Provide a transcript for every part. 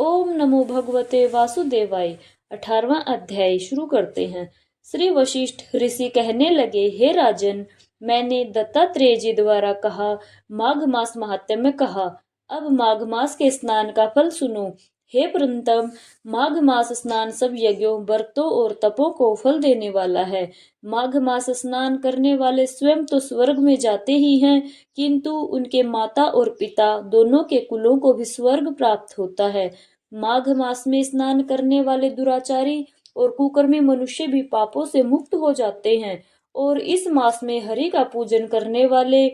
ओम नमो भगवते वासुदेवाय। 18वां अध्याय शुरू करते हैं। श्री वशिष्ठ ऋषि कहने लगे, हे राजन, मैंने दत्तात्रेय जी द्वारा कहा, माघ मास महात्म्य में कहा। अब माघ मास के स्नान का फल सुनो। हे प्रंतम, माघ मास स्नान सब यज्ञों, व्रतों और तपों को फल देने वाला है। माघ मास स्नान करने वाले स्वयं तो स्वर्ग में जाते ही हैं, किंतु उनके माता और पिता दोनों के कुलों को भी स्वर्ग प्राप्त होता है। माघ मास में स्नान करने वाले दुराचारी और कुकर्मी मनुष्य भी पापों से मुक्त हो जाते हैं, और इस मास में हरि का पूजन करने वाले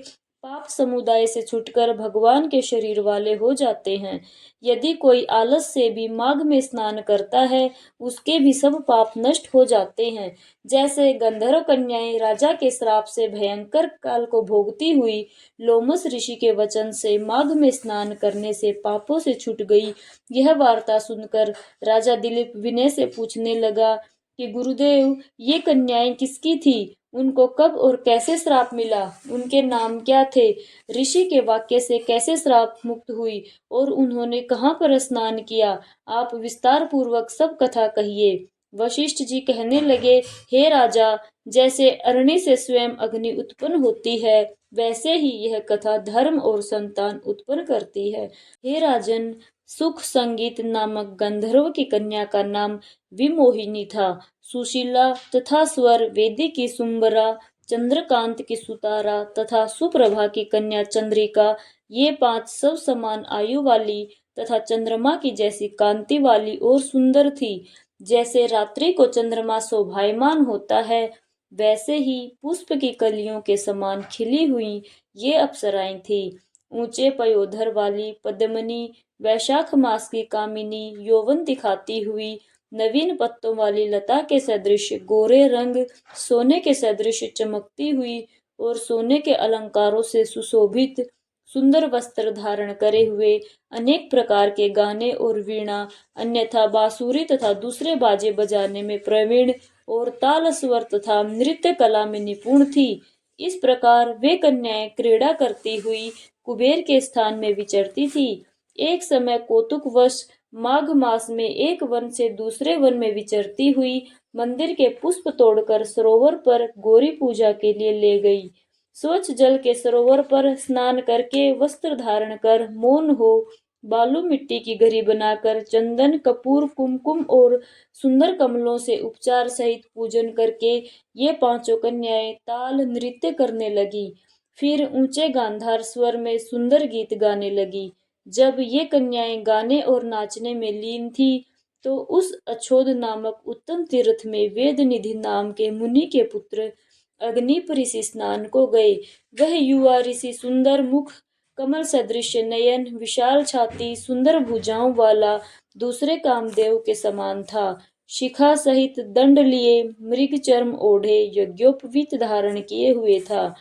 पाप समुदाय से छूटकर भगवान के शरीर वाले हो जाते हैं। यदि कोई आलस से भी माघ में स्नान करता है, उसके भी सब पाप नष्ट हो जाते हैं। जैसे गंधर्व कन्याएं राजा के श्राप से भयंकर काल को भोगती हुई लोमस ऋषि के वचन से माघ में स्नान करने से पापों से छूट गई। यह वार्ता सुनकर राजा दिलीप विनय से पूछने लगा कि गुरुदेव, ये कन्याएं किसकी थी? उनको कब और कैसे श्राप मिला? उनके नाम क्या थे? ऋषि के वाक्य से कैसे श्राप मुक्त हुई और उन्होंने कहाँ पर स्नान किया? आप विस्तार पूर्वक सब कथा कहिए। वशिष्ठ जी कहने लगे, हे राजा, जैसे अरणि से स्वयं अग्नि उत्पन्न होती है, वैसे ही यह कथा धर्म और संतान उत्पन्न करती है। हे राजन, सुख संगीत नामक गंधर्व की कन्या का नाम विमोहिनी था। सुशीला तथा स्वर वेदी की सुंबरा, चंद्रकांत की सुतारा तथा सुप्रभा की कन्या चंद्रिका, ये 5 सब समान आयु वाली तथा चंद्रमा की जैसी कांति वाली और सुंदर थी। जैसे रात्रि को चंद्रमा शोभायमान होता है, वैसे ही पुष्प की कलियों के समान खिली हुई ये अप्सराएं थी। ऊंचे पयोधर वाली पद्मनी, वैशाख मास की कामिनी, यौवन दिखाती हुई नवीन पत्तों वाली लता के सदृश गोरे रंग, सोने के सदृश चमकती हुई और सोने के अलंकारों से सुशोभित सुंदर वस्त्र धारण करे हुए, अनेक प्रकार के गाने और वीणा अन्यथा बांसुरी तथा दूसरे बाजे बजाने में प्रवीण और ताल स्वर तथा नृत्य कला में निपुण थी। इस प्रकार वे कन्याएं क्रीड़ा करती हुई कुबेर के स्थान में विचरती थी। एक समय कौतुकवश माघ मास में एक वन से दूसरे वन में विचरती हुई मंदिर के पुष्प तोड़कर सरोवर पर गौरी पूजा के लिए ले गई। स्वच्छ जल के सरोवर पर स्नान करके वस्त्र धारण कर मौन हो बालू मिट्टी की घड़ी बनाकर चंदन कपूर कुमकुम और सुंदर कमलों से उपचार सहित पूजन करके ये 5 कन्याएं ताल नृत्य करने लगी। फिर ऊंचे गांधार स्वर में सुंदर गीत गाने लगी। जब ये कन्याएं गाने और नाचने में लीन थी, तो उस अछोद नामक उत्तम तीर्थ में वेद निधि नाम के मुनि के पुत्र अग्निप ऋषि स्नान को गए। वह युवा ऋषि सुंदर मुख, कमल सदृश नयन, विशाल छाती, सुंदर भुजाओं वाला दूसरे कामदेव के समान था। शिखा सहित दंड लिए, मृग चर्म ओढ़े, यज्ञोपवीत धारण किए हुए था।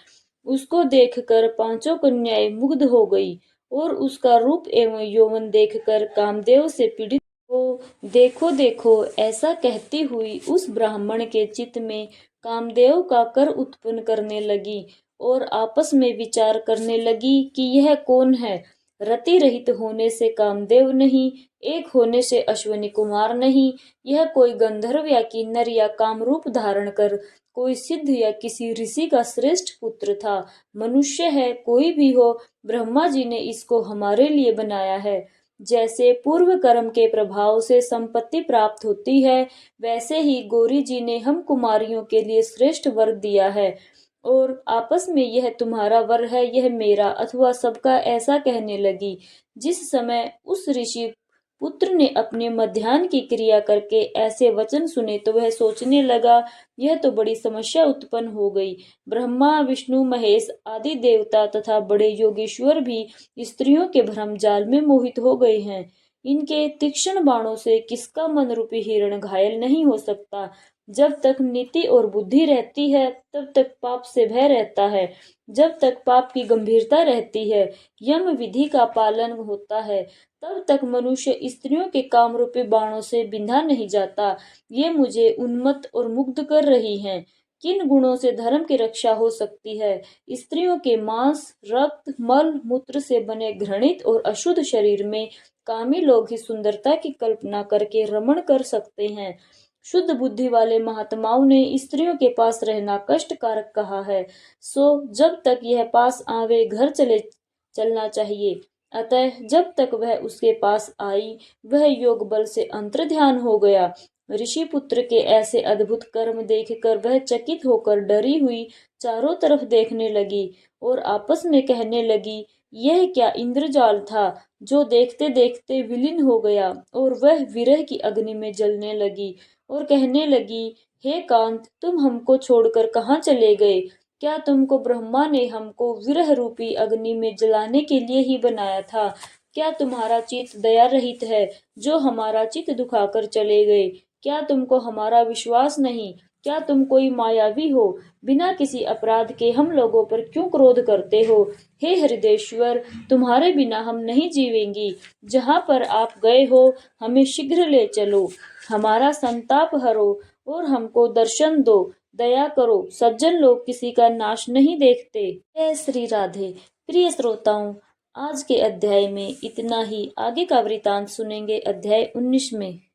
उसको देखकर 5 कन्याएं मुग्ध हो गई और उसका रूप एवं यौवन देखकर कामदेव से पीड़ित हो देखो देखो ऐसा कहती हुई उस ब्राह्मण के चित्त में कामदेव का कर उत्पन्न करने लगी और आपस में विचार करने लगी कि यह कौन है। रति रहित होने से कामदेव नहीं, एक होने से अश्वनी कुमार नहीं, यह कोई गंधर्व या किन्नर या कामरूप धारण कर कोई सिद्ध या किसी ऋषि का श्रेष्ठ पुत्र था। मनुष्य है, कोई भी हो, ब्रह्मा जी ने इसको हमारे लिए बनाया है। जैसे पूर्व कर्म के प्रभाव से संपत्ति प्राप्त होती है, वैसे ही गौरी जी ने हम कुमारियों के लिए श्रेष्ठ वर दिया है, और आपस में यह तुम्हारा वर है, यह मेरा, अथवा सबका, ऐसा कहने लगी। जिस समय उस ऋषि पुत्र ने अपने मध्याह्न की क्रिया करके ऐसे वचन सुने, तो वह सोचने लगा, यह तो बड़ी समस्या उत्पन्न हो गई। ब्रह्मा विष्णु महेश आदि देवता तथा बड़े योगेश्वर भी स्त्रियों के भ्रम जाल में मोहित हो गए हैं। इनके तीक्ष्ण बाणों से किसका मन रूपी हिरण घायल नहीं हो सकता। जब तक नीति और बुद्धि रहती है, तब तक पाप से भय रहता है। जब तक पाप की गंभीरता रहती है, यम विधि का पालन होता है, तब तक मनुष्य स्त्रियों के काम रूपी बाणों से बिंधा नहीं जाता। ये मुझे उन्मत्त और मुग्ध कर रही हैं। किन गुणों से धर्म की रक्षा हो सकती है? स्त्रियों के मांस, रक्त, मल, मूत्र से बने घृणित और अशुद्ध शरीर में कामी लोग ही सुंदरता की कल्पना करके रमण कर सकते हैं। शुद्ध बुद्धि वाले महात्माओं ने स्त्रियों के पास रहना कष्टकारक कहा है। सो जब तक यह पास आवे घर चलना चाहिए। अतः जब तक वह उसके पास आई, वह योग बल से अंतर्ध्यान हो गया। ऋषि पुत्र के ऐसे अद्भुत कर्म देखकर वह चकित होकर डरी हुई चारों तरफ देखने लगी और आपस में कहने लगी, यह क्या इंद्रजाल था जो देखते देखते विलीन हो गया। और वह विरह की अग्नि में जलने लगी और कहने लगी, हे कांत, तुम हमको छोड़कर कहाँ चले गए? क्या तुमको ब्रह्मा ने हमको विरह रूपी अग्नि में जलाने के लिए ही बनाया था? क्या तुम्हारा चित्त दया रहित है जो हमारा चित्त दुखाकर चले गए? क्या तुमको हमारा विश्वास नहीं? क्या तुम कोई मायावी हो? बिना किसी अपराध के हम लोगों पर क्यों क्रोध करते हो? हे हृदयेश्वर, तुम्हारे बिना हम नहीं जीवेंगी। जहाँ पर आप गए हो हमें शीघ्र ले चलो, हमारा संताप हरो और हमको दर्शन दो। दया करो, सज्जन लोग किसी का नाश नहीं देखते। जय श्री राधे। प्रिय श्रोताओं, आज के अध्याय में इतना ही। आगे का वृतांत सुनेंगे अध्याय 19 में।